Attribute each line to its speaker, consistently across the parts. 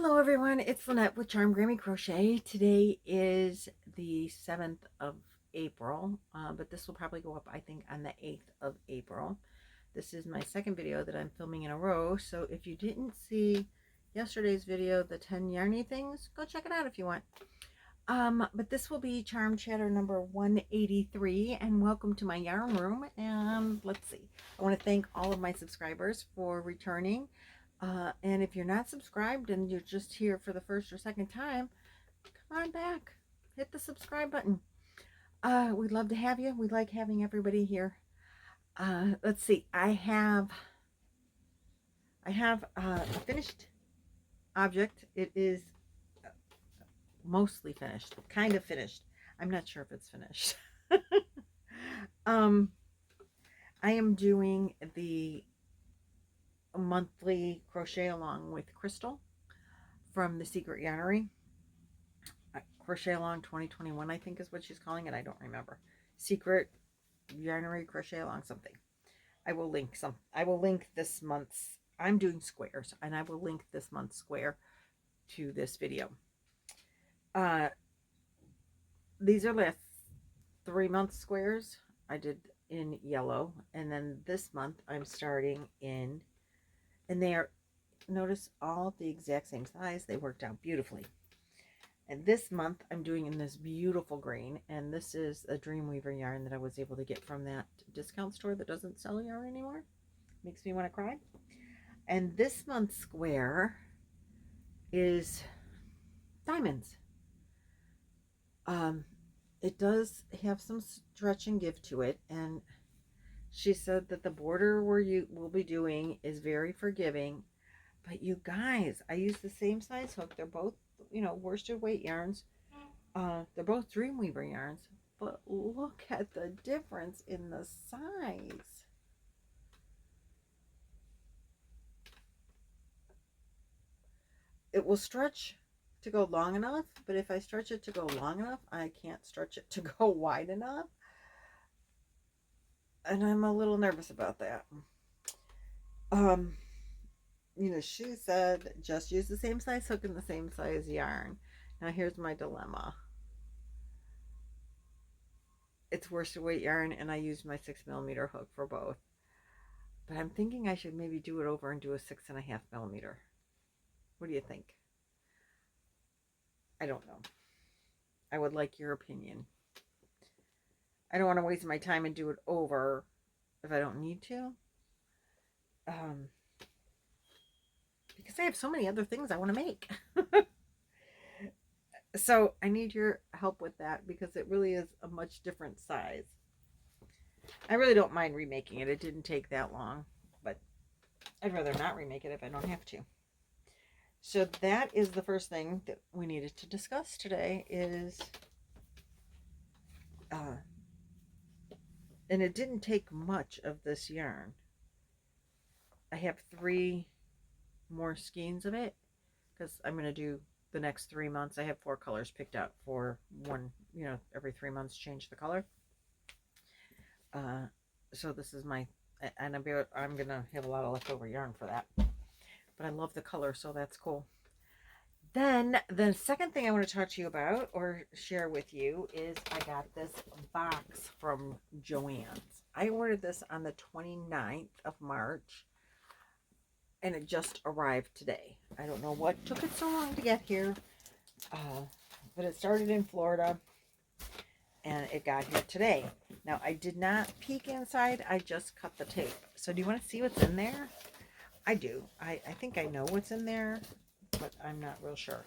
Speaker 1: Hello everyone, it's Lynette with Charm Grammy Crochet. Today is the 7th of April, but this will probably go up I think on the 8th of April. This is my second video that I'm filming in a row, so if you didn't see yesterday's video, the 10 yarny things, go check it out if you want. But this will be Charm Chatter number 183, and welcome to my yarn room. And let's see, I want to thank all of my subscribers for returning. And if you're not subscribed and you're just here for the first or second time, come on back. Hit the subscribe button. We'd love to have you. We like having everybody here. Let's see. I have a finished object. It is mostly finished, kind of finished. I'm not sure if it's finished. I am doing the monthly crochet along with Crystal from the Secret Yarnary. Crochet along 2021, I think is what she's calling it. I don't remember. Secret Yarnary crochet along something. I will link this month's. I'm doing squares, and I will link this month's square to this video. These are the 3-month squares I did in yellow, and then this month I'm starting in, and they are, notice, all the exact same size. They worked out beautifully. And this month I'm doing in this beautiful green, and this is a Dreamweaver yarn that I was able to get from that discount store that doesn't sell yarn anymore. Makes me want to cry. And this month's square is diamonds. It does have some stretch and give to it, and she said that the border where you will be doing is very forgiving. But you guys, I use the same size hook. They're both, worsted weight yarns. They're both Dreamweaver yarns, but look at the difference in the size. It will stretch to go long enough, but if I stretch it to go long enough, I can't stretch it to go wide enough. And I'm a little nervous about that. She said just use the same size hook and the same size yarn. Now here's my dilemma. It's worsted weight yarn, and I used my 6mm hook for both. But I'm thinking I should maybe do it over and do a 6.5mm. What do you think? I don't know. I would like your opinion. I don't want to waste my time and do it over if I don't need to. Because I have so many other things I want to make. So I need your help with that, because it really is a much different size. I really don't mind remaking it. It didn't take that long, but I'd rather not remake it if I don't have to. So that is the first thing that we needed to discuss today is, and it didn't take much of this yarn. I have 3 more skeins of it, because I'm going to do the next 3 months. I have 4 colors picked out for one, every 3 months change the color. So this is my, and I'm going to have a lot of leftover yarn for that. But I love the color, so that's cool. Then the second thing I want to talk to you about or share with you is I got this box from Joann's. I ordered this on the 29th of March, and it just arrived today. I don't know what took it so long to get here, but it started in Florida, and it got here today. Now, I did not peek inside. I just cut the tape. So do you want to see what's in there? I do. I think I know what's in there, but I'm not real sure.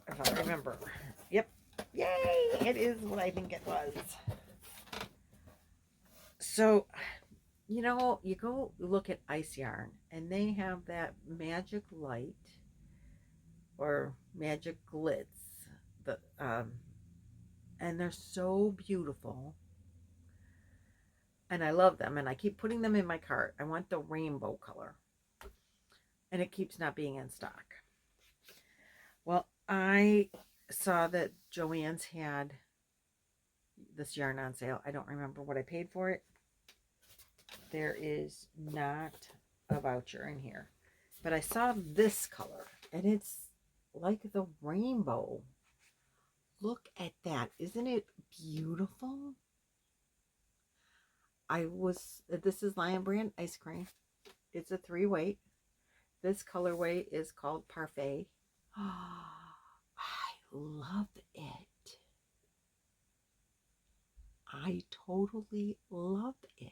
Speaker 1: If I remember. Yep. Yay! It is what I think it was. So, you go look at Ice Yarn, and they have that magic light or magic glitz. And they're so beautiful. And I love them, and I keep putting them in my cart. I want the rainbow color, and it keeps not being in stock. Well, I saw that Joann's had this yarn on sale. I don't remember what I paid for it. There is not a voucher in here, But I saw this color, and it's like the rainbow. Look at that. Isn't it beautiful? This is Lion Brand ice cream. It's a 3-weight. This colorway is called Parfait. I love it. I totally love it.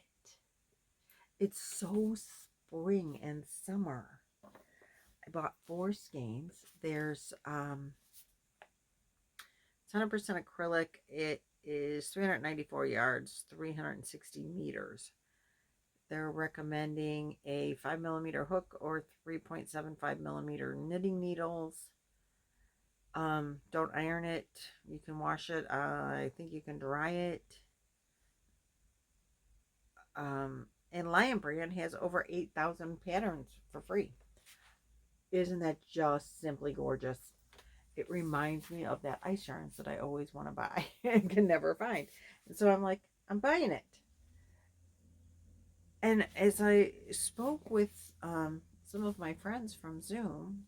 Speaker 1: It's so spring and summer. I bought 4 skeins. There's 100% acrylic. It is 394 yards, 360 meters. They're recommending a 5mm hook or 3.75mm knitting needles. Don't iron it. You can wash it. I think you can dry it. And Lion Brand has over 8,000 patterns for free. Isn't that just simply gorgeous? It reminds me of that ice yarns that I always want to buy and can never find. And so I'm like, I'm buying it. And as I spoke with some of my friends from Zoom,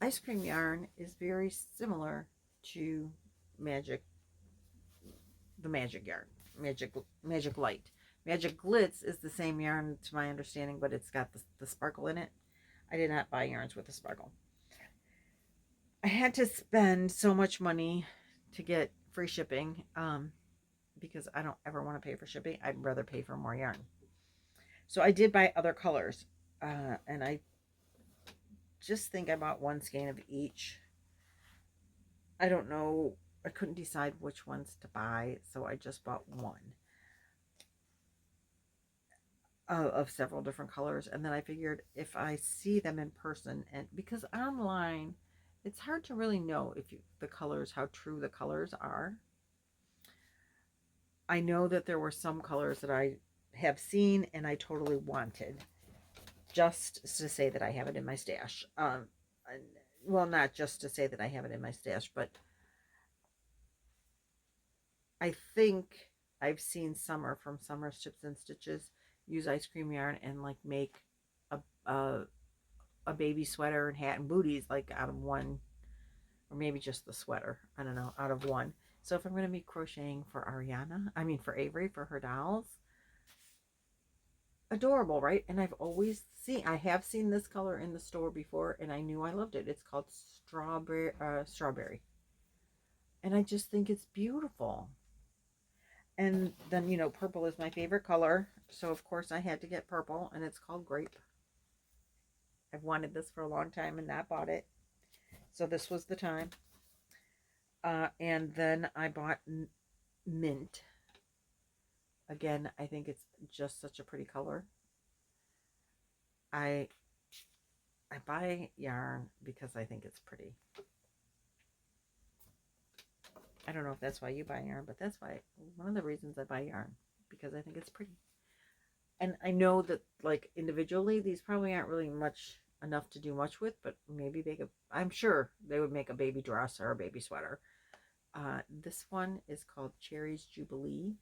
Speaker 1: ice cream yarn is very similar to the magic yarn, magic light. Magic glitz is the same yarn to my understanding, but it's got the sparkle in it. I did not buy yarns with the sparkle. I had to spend so much money to get free shipping because I don't ever want to pay for shipping. I'd rather pay for more yarn. So I did buy other colors, and I just think I bought 1 skein of each. I don't know. I couldn't decide which ones to buy, so I just bought 1 of several different colors. And then I figured if I see them in person, and because online it's hard to really know if the colors, how true the colors are. I know that there were some colors that I have seen and I totally wanted, just to say that I have it in my stash. Well, not just to say that I have it in my stash, but I think I've seen Summer from Summer Sips and Stitches use ice cream yarn and like make a baby sweater and hat and booties like out of 1, or maybe just the sweater. I don't know, out of 1. So if I'm going to be crocheting for for Avery, for her dolls, adorable, right? And I have seen this color in the store before, and I knew I loved it. It's called strawberry, and I just think it's beautiful. And then, purple is my favorite color, so of course I had to get purple, and it's called grape. I've wanted this for a long time and not bought it, so this was the time. And then I bought mint. Again, I think it's just such a pretty color. I buy yarn because I think it's pretty. I don't know if that's why you buy yarn, but that's one of the reasons I buy yarn, because I think it's pretty. And I know that, like, individually, these probably aren't really enough to do much with, but maybe I'm sure they would make a baby dress or a baby sweater. This one is called Cherry's Jubilee.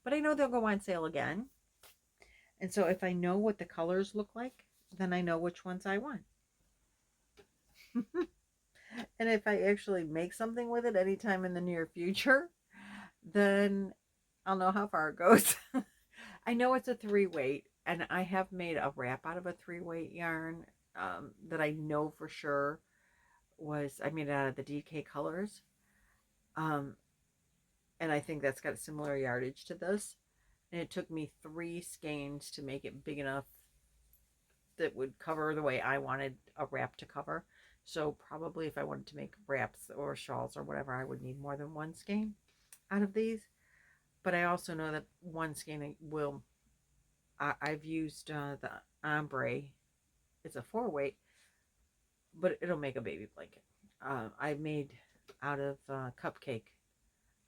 Speaker 1: But I know they'll go on sale again. And so if I know what the colors look like, then I know which ones I want. And if I actually make something with it anytime in the near future, then I'll know how far it goes. I know it's a 3-weight, and I have made a wrap out of a 3-weight yarn that I know for sure I made it out of the DK colors. And I think that's got a similar yardage to this. And it took me 3 skeins to make it big enough that would cover the way I wanted a wrap to cover. So probably if I wanted to make wraps or shawls or whatever, I would need more than 1 skein out of these. But I also know that 1 skein will, I've used the ombre. It's a 4-weight, but it'll make a baby blanket. I made out of cupcake.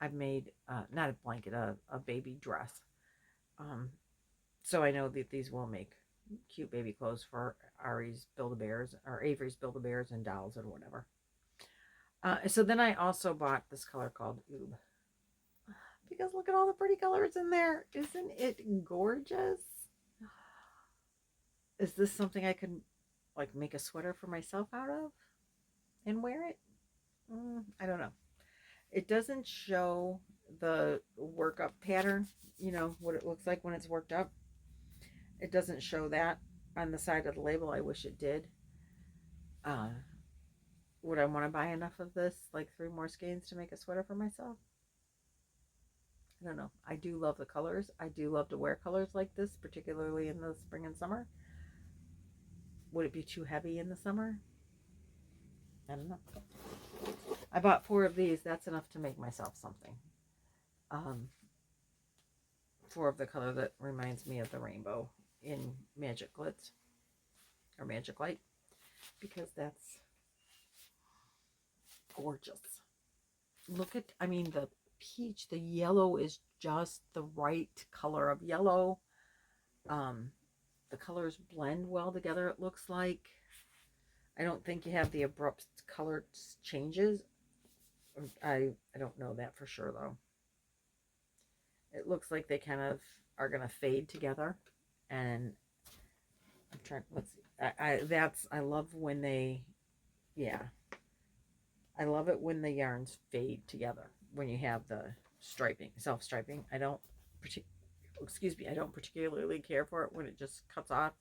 Speaker 1: I've made, not a blanket, a baby dress. So I know that these will make cute baby clothes for Ari's Build-A-Bears, or Avery's Build-A-Bears and dolls and whatever. So then I also bought this color called Oob. Because look at all the pretty colors in there. Isn't it gorgeous? Is this something I could like make a sweater for myself out of and wear it? I don't know. It doesn't show the workup pattern, you know, what it looks like when it's worked up. It doesn't show that on the side of the label. I wish it did. Uh, would I want to buy enough of this, like 3 more skeins to make a sweater for myself? I don't know. I do love the colors. I do love to wear colors like this, particularly in the spring and summer. Would it be too heavy in the summer? I don't know. I bought 4 of these. That's enough to make myself something. 4 of the color that reminds me of the rainbow in Magic Glitz or Magic Light, because that's gorgeous. Look at, I mean, the peach, the yellow is just the right color of yellow. The colors blend well together, it looks like. I don't think you have the abrupt color changes. I don't know that for sure, though. It looks like they kind of are going to fade together. And I'm trying, let's see. I love when they, yeah. I love it when the yarns fade together. When you have the striping, self-striping. I don't particularly care for it when it just cuts off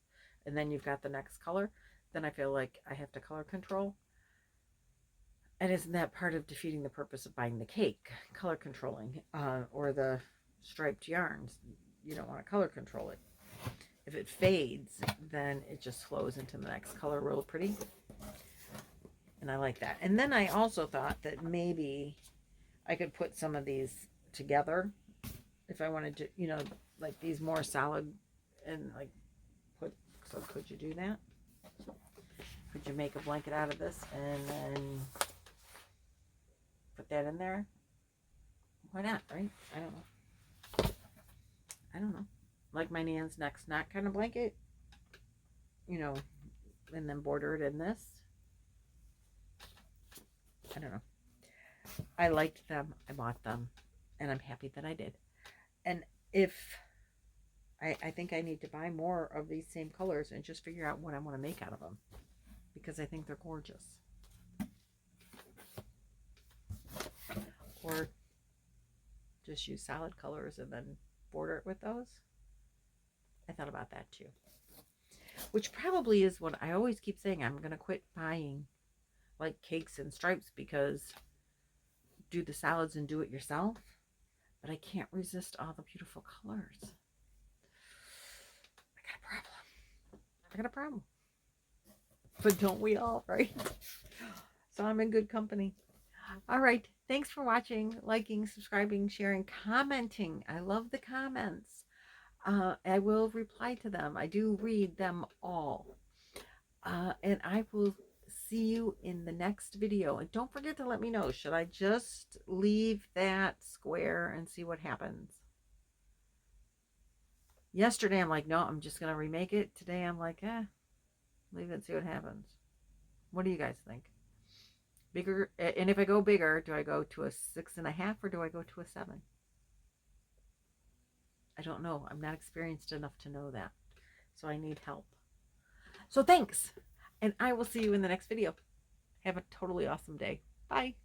Speaker 1: and then you've got the next color. Then I feel like I have to color control. And isn't that part of defeating the purpose of buying the cake? Color controlling, or the striped yarns. You don't want to color control it. If it fades, then it just flows into the next color real pretty. And I like that. And then I also thought that maybe I could put some of these together if I wanted to, you know, like these more solid and like put, so could you do that? Could you make a blanket out of this and then put that in there? Why not, right? I don't know. I don't know. Like my Nan's Next Knot kind of blanket, you know, and then border it in this. I don't know. I liked them. I bought them. And I'm happy that I did. And if I think I need to buy more of these same colors and just figure out what I want to make out of them, because I think they're gorgeous. Or just use solid colors and then border it with those. I thought about that too. Which probably is what I always keep saying. I'm going to quit buying like cakes and stripes, because do the solids and do it yourself. But I can't resist all the beautiful colors. I got a problem. But don't we all, right? So I'm in good company. All right. Thanks for watching, liking, subscribing, sharing, commenting. I love the comments. I will reply to them. I do read them all. And I will see you in the next video. And don't forget to let me know, should I just leave that square and see what happens? Yesterday I'm like, no, I'm just going to remake it. Today I'm like, leave it and see what happens. What do you guys think? Bigger, and if I go bigger, do I go to a 6.5 or do I go to a 7? I don't know. I'm not experienced enough to know that. So I need help. So thanks. And I will see you in the next video. Have a totally awesome day. Bye.